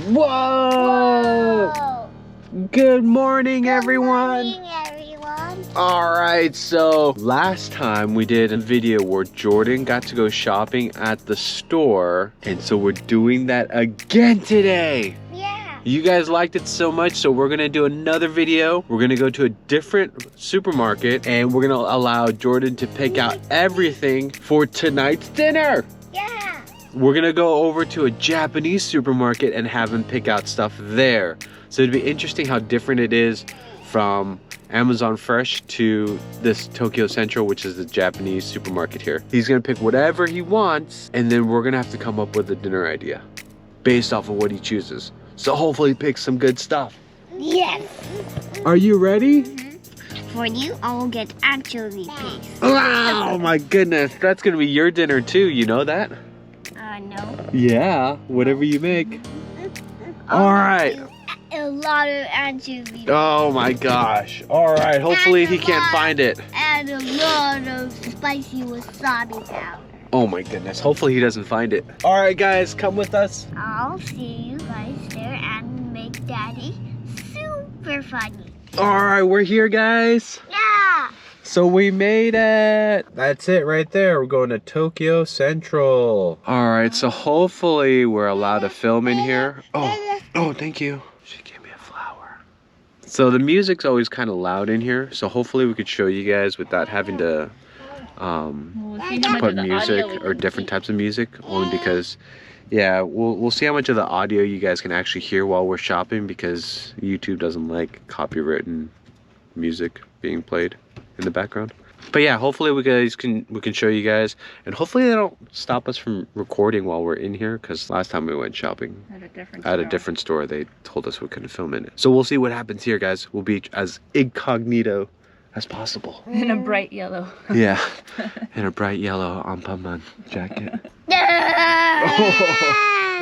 Whoa! Whoa! Good morning, everyone. Good morning, everyone. All right, so last time we did a video where Jordan got to go shopping at the store, and so we're doing that again today. Yeah. You guys liked it so much, so we're gonna do another video. We're gonna go to a different supermarket, and we're gonna allow Jordan to pick out everything for tonight's dinner. Yeah. We're gonna go over to a Japanese supermarket and have him pick out stuff there. So it'd be interesting how different it is from Amazon Fresh to this Tokyo Central, which is the Japanese supermarket here. He's gonna pick whatever he wants, and then we're gonna have to come up with a dinner idea based off of what he chooses. So hopefully he picks some good stuff. Yes. Are you ready? For you, I will get actually pigs. Oh my goodness, that's gonna be your dinner too, you know that? No. Yeah, whatever you make. All right. A lot of anchovies. Oh my gosh. All right, hopefully he can't find it. And a lot of spicy wasabi powder. Oh my goodness, hopefully he doesn't find it. All right guys, come with us. I'll see you guys there and make Daddy super funny. All right, we're here guys. Yeah. So we made it. That's it right there. We're going to Tokyo Central. All right, so hopefully we're allowed to film in here. Oh, thank you. She gave me a flower. So the music's always kind of loud in here. So hopefully we could show you guys without having to put music or different types of music, only because, yeah, we'll see how much of the audio you guys can actually hear while we're shopping, because YouTube doesn't like copywritten music being played in the background. But yeah, hopefully we can show you guys, and hopefully they don't stop us from recording while we're in here, because last time we went shopping at a different store, they told us we couldn't film in it. So we'll see what happens here, guys. We'll be as incognito as possible. In a bright yellow. Yeah, in a bright yellow Ampaman jacket.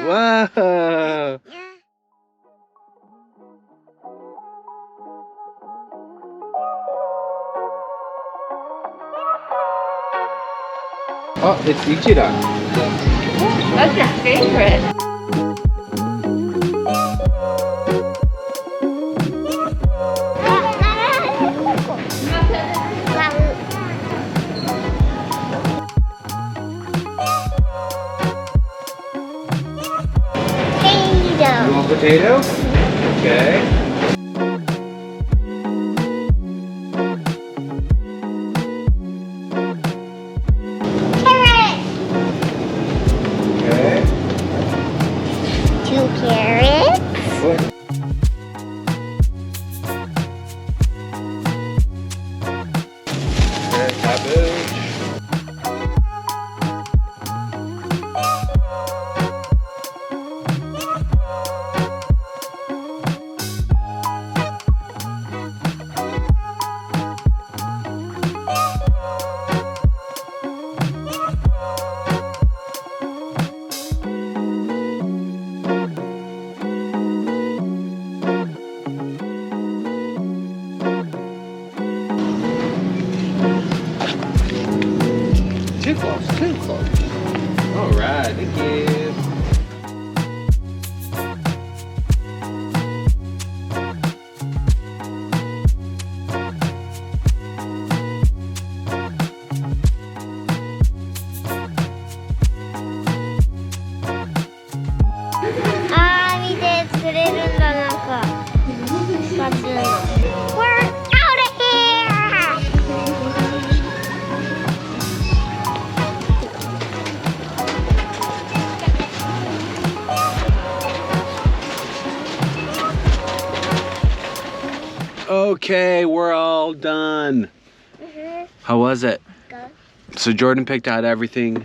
Whoa! Oh, it's Ichira. That's your favorite. You want potato? Okay. Too close. All right, thank you. Okay, we're all done. How was it? Good. So Jordan picked out everything.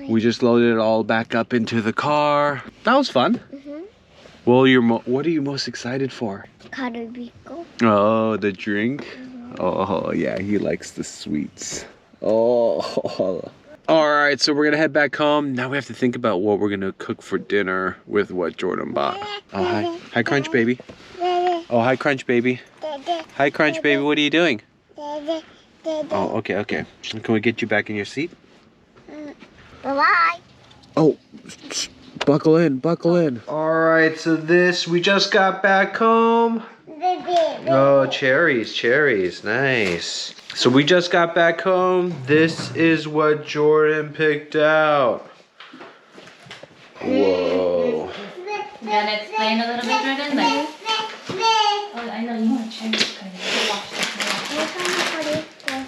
We just loaded it all back up into the car. That was fun. Well, what are you most excited for? Karabiko. Oh, the drink? Oh, yeah, he likes the sweets. Oh. All right, so we're gonna head back home. Now we have to think about what we're gonna cook for dinner with what Jordan bought. Oh, hi. Hi, Crunch Baby. Oh, hi, Crunch Baby. Hi, Crunch Baby, what are you doing? Oh, okay. Can we get you back in your seat? Bye-bye. Oh, buckle in. All right. right, so we just got back home. Oh, cherries, nice. So we just got back home. This is what Jordan picked out. Whoa. You wanna explain a little bit, Jordan? Like, oh, I know you want cherries.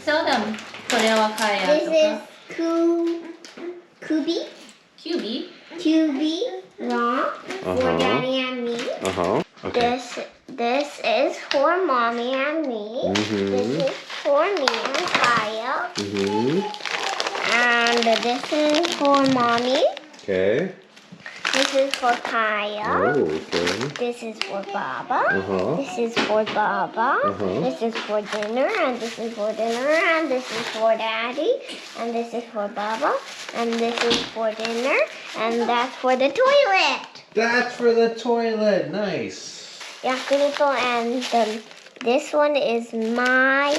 Show them. これはカヤとか。This is QB. QB raw for Daddy and me. Okay. This is for Mommy and me. This is for me and Kaya. And this is for Mommy. Okay. This is for Kaya. Oh, okay. This is for Baba. This is for Baba. This is for dinner, and this is for dinner, and this is for Daddy, and this is for Baba, and this is for dinner, and that's for the toilet. That's for the toilet. Nice. Yakunito, and this one is my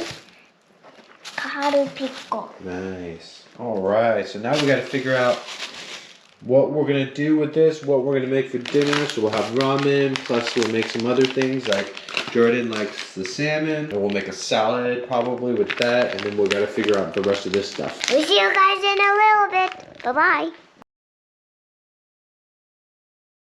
karupiko. Nice. All right. So now we got to figure out what we're gonna do with this, what we're gonna make for dinner. So we'll have ramen, plus we'll make some other things like Jordan likes the salmon, and we'll make a salad probably with that, and then we'll gotta figure out the rest of this stuff. We'll see you guys in a little bit. Bye-bye.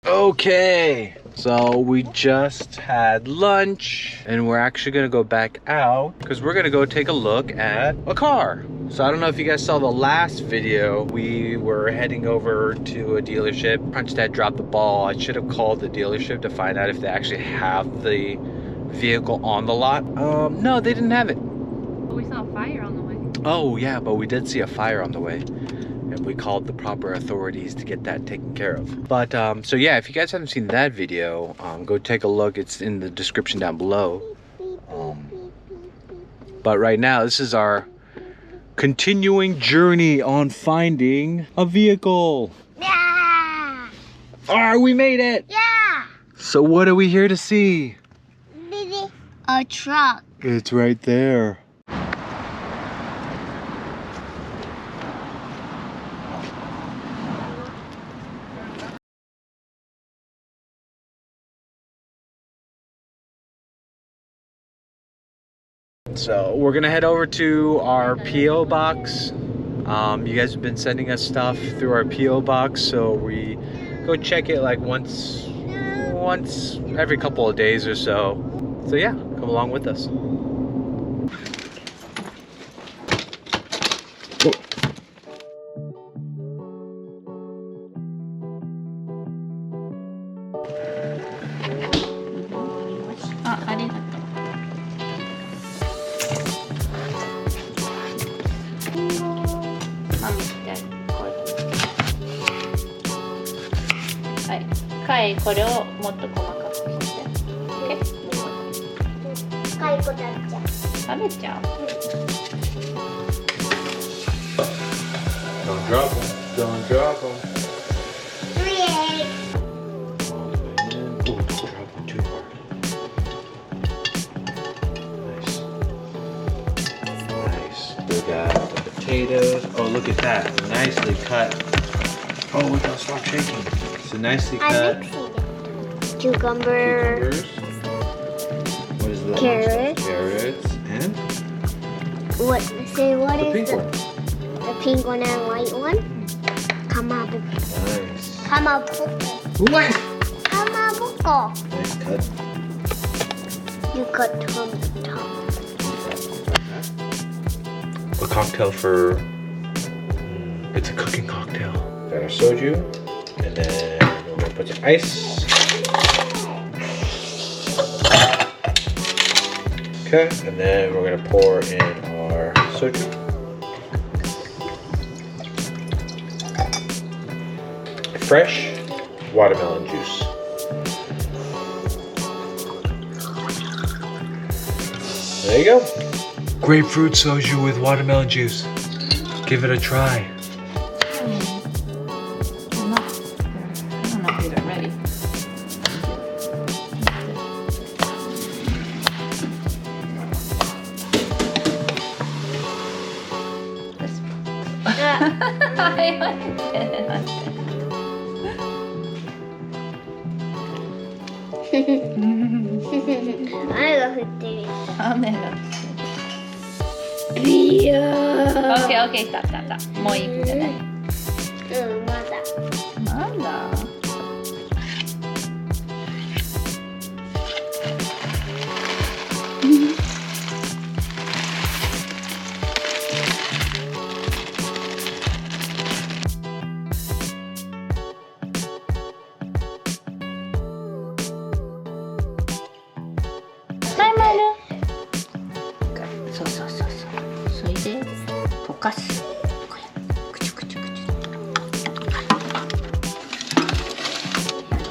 Okay, so we just had lunch, and we're actually gonna go back out because we're gonna go take a look at a car. So I don't know if you guys saw the last video. We were heading over to a dealership. Crunch Dad dropped the ball. I should have called the dealership to find out if they actually have the vehicle on the lot. No, they didn't have it. But we saw a fire on the way. Oh yeah, but we did see a fire on the way. And we called the proper authorities to get that taken care of. But so yeah, if you guys haven't seen that video, go take a look. It's in the description down below. But right now, this is our continuing journey on finding a vehicle. Yeah. Alright, we made it. Yeah. So what are we here to see? A truck. It's right there. So we're gonna head over to our P.O. box. You guys have been sending us stuff through our P.O. box, so we go check it like once every couple of days or so. So yeah, come along with us. Hi. これをもっと細かくして。OK? 使いこたっちゃう。食べちゃう。Don't drop them. Don't drop them. 3 eggs. Don't drop them too hard. Nice. We got the potatoes. Oh, look at that. Nicely cut. Oh, wait, don't stop shaking. So nicely cut. I'm mixing it. Cucumber. Cucumbers. What is the Carrots. Carrots. And What? Say what the is pink the one. the pink one and white one? Kamabuko. Nice. Kamabuko. What? Kamabuko. Nice cut. You cut from the top. A cocktail for... it's a cooking cocktail. Got our soju. And then we're going to put some ice. Okay. And then we're going to pour in our soju. Fresh watermelon juice. There you go. Grapefruit soju with watermelon juice. Give it a try. I'm not even ready. Okay, stop. もういいんじゃない？なんだ。そう。それで溶かす。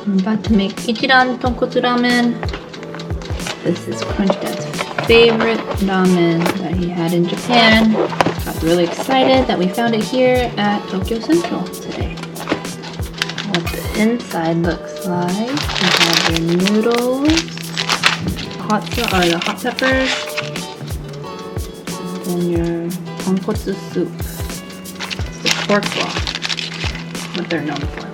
I'm about to make Ichiran tonkotsu ramen. This is CrunchDad's favorite ramen that he had in Japan. Got really excited that we found it here at Tokyo Central today. What the inside looks like. You have your noodles, the hot peppers, and then your tonkotsu soup. It's the pork broth, what they're known for.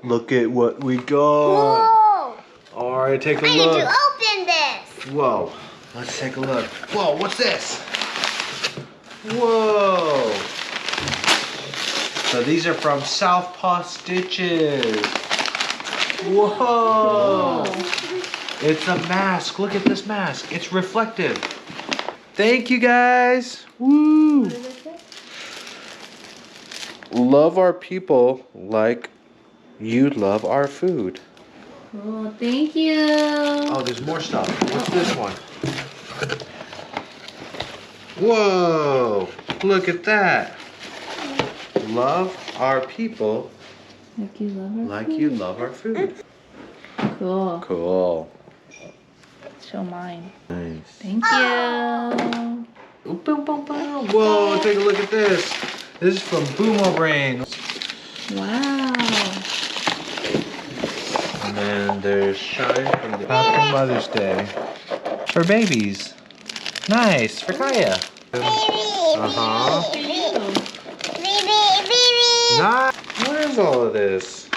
Look at what we got. Whoa! All right, take a I look. need to open this. Whoa, let's take a look. Whoa, what's this? Whoa. So these are from Southpaw Stitches. Whoa. It's a mask. Look at this mask. It's reflective. Thank you guys. Woo. Love our people like you love our food. Oh, thank you. Oh, there's more stuff. What's this one? Whoa, look at that. Love our people Like you love our food. Cool. Cool. Show mine. Nice. Thank you. Whoa, take a look at this. This is from Boomo Brain. Wow. And then there's Shine from the Happy Mother's Day. For babies. Nice, for Kaya. Uh-huh. Nice. What is all of this?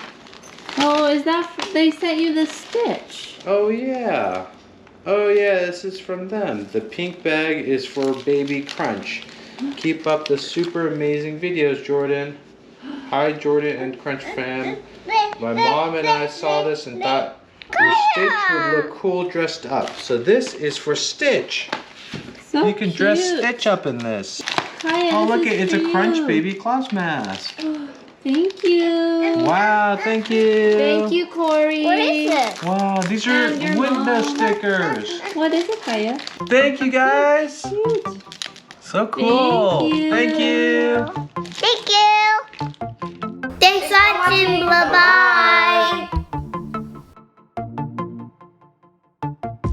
Oh, is that they sent you the stitch? Oh yeah. Oh yeah, this is from them. The pink bag is for Baby Crunch. Keep up the super amazing videos, Jordan. Hi, Jordan and Crunch fam. My mom and I saw this and thought your Stitch would look cool dressed up. So this is for Stitch. So You can dress cute. Stitch up in this. Kaya, Oh, this look, is it's for a Crunch you. Baby Claus mask. Thank you. Wow, thank you. Thank you, Corey. What is it? Wow, these are And your window mom. stickers. What is it, Kaya? Thank you guys. Cute. So cool. Thank you. Thank you. Thank you.